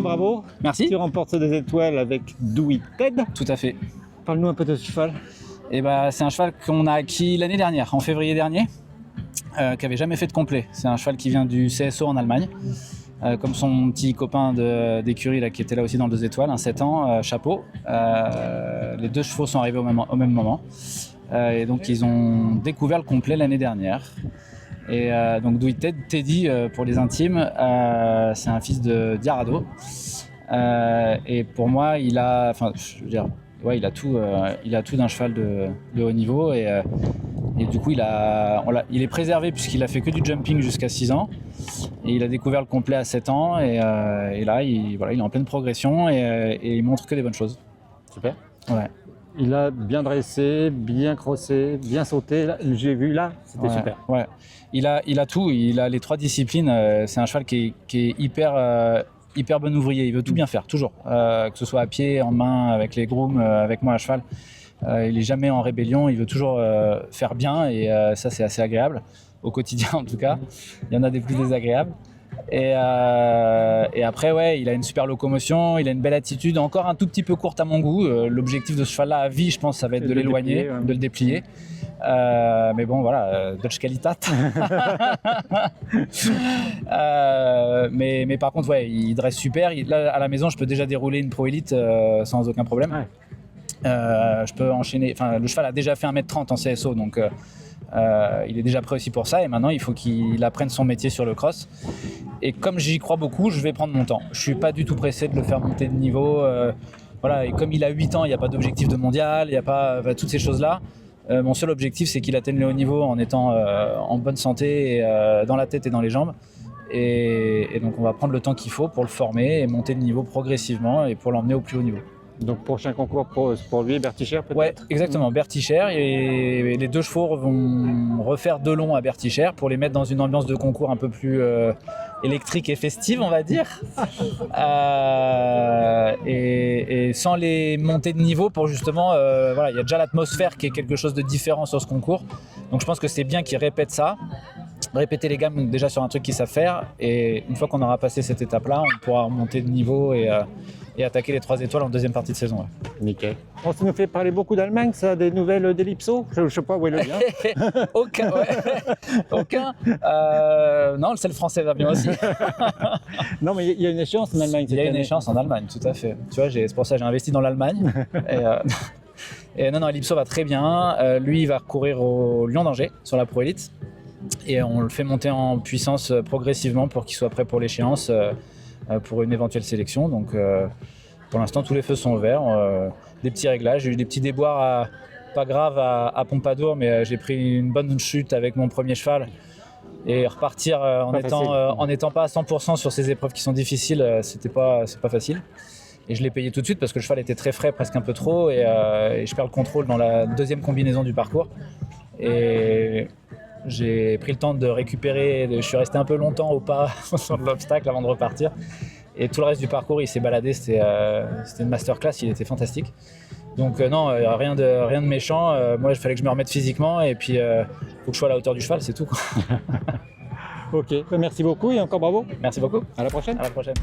bien, bravo. Merci. Tu remportes des étoiles avec Do It Ted. Tout à fait. Parle-nous un peu de ce cheval. Et c'est un cheval qu'on a acquis l'année dernière, en février dernier, qui n'avait jamais fait de complet. C'est un cheval qui vient du CSO en Allemagne, comme son petit copain d'écurie là, qui était là aussi dans le 2 étoiles, un 7 ans, chapeau. Les 2 chevaux sont arrivés au même moment. Et donc ils ont découvert le complet l'année dernière. Et donc Do It Ted, Teddy pour les intimes, c'est un fils de Diarado. Et pour moi, il a tout d'un cheval de haut niveau. Et du coup, il est préservé puisqu'il a fait que du jumping jusqu'à 6 ans. Et il a découvert le complet à 7 ans. Et là, il est en pleine progression et il montre que des bonnes choses. Super. Ouais. Il a bien dressé, bien crossé, bien sauté. J'ai vu là, c'était super. Ouais. Il a tout. Il a les 3 disciplines. C'est un cheval qui est hyper bon ouvrier. Il veut tout bien faire, toujours. Que ce soit à pied, en main, avec les grooms, avec moi à cheval. Il est jamais en rébellion. Il veut toujours faire bien et ça, c'est assez agréable au quotidien en tout cas. Il y en a des plus désagréables. Et après, ouais, il a une super locomotion, il a une belle attitude, encore un tout petit peu courte à mon goût. L'objectif de ce cheval-là à vie, je pense, ça va être de l'éloigner, de le déplier. Mais bon, voilà, Dutch Qualitat. Mais par contre, ouais, il dresse super. Là, à la maison, je peux déjà dérouler une Pro Elite sans aucun problème. Ouais. Je peux enchaîner. Enfin, le cheval a déjà fait 1m30 en CSO, donc il est déjà prêt aussi pour ça. Et maintenant, il faut qu'il apprenne son métier sur le cross. Et comme j'y crois beaucoup, je vais prendre mon temps. Je suis pas du tout pressé de le faire monter de niveau. Voilà. Et comme il a 8 ans, il n'y a pas d'objectif de mondial, il n'y a pas toutes ces choses-là. Mon seul objectif, c'est qu'il atteigne le haut niveau en étant en bonne santé, et, dans la tête et dans les jambes. Et donc, on va prendre le temps qu'il faut pour le former et monter de niveau progressivement et pour l'emmener au plus haut niveau. Donc, prochain concours pour lui, Bertichère peut-être? Ouais, exactement, Bertichère. Et les 2 chevaux vont refaire 2 longs à Bertichère pour les mettre dans une ambiance de concours un peu plus électrique et festive, on va dire. Et sans les montées de niveau pour justement, voilà, il y a déjà l'atmosphère qui est quelque chose de différent sur ce concours. Donc je pense que c'est bien qu'ils répètent ça. Répéter les gammes déjà sur un truc qu'ils savent faire. Et une fois qu'on aura passé cette étape-là, on pourra remonter de niveau et attaquer les 3 étoiles en deuxième partie de saison. Ouais. Nickel. On se nous fait parler beaucoup d'Allemagne, ça, des nouvelles d'Ellipso? Je ne sais pas où est le lien. Aucun. Non, le français va bien aussi. Non, mais il y a une échéance en Allemagne. Il y a une échéance en Allemagne, tout à fait. Tu vois, c'est pour ça que j'ai investi dans l'Allemagne. Et non, Ellipso va très bien. Lui, il va recourir au Lion d'Angers sur la Pro Elite. Et on le fait monter en puissance progressivement pour qu'il soit prêt pour l'échéance, pour une éventuelle sélection. Donc pour l'instant, tous les feux sont verts. Des petits réglages, j'ai eu des petits déboires pas graves à Pompadour, mais j'ai pris une bonne chute avec mon premier cheval. Et repartir en étant pas à 100% sur ces épreuves qui sont difficiles, c'est pas facile. Et je l'ai payé tout de suite parce que le cheval était très frais, presque un peu trop, et je perds le contrôle dans la deuxième combinaison du parcours. Et j'ai pris le temps de récupérer, je suis resté un peu longtemps au pas sur l'obstacle avant de repartir. Et tout le reste du parcours, il s'est baladé, c'était une masterclass, il était fantastique. Donc non, rien de méchant. Moi, il fallait que je me remette physiquement et puis faut que je sois à la hauteur du cheval, c'est tout, quoi. Ok, merci beaucoup et encore bravo. Merci beaucoup. À la prochaine. À la prochaine.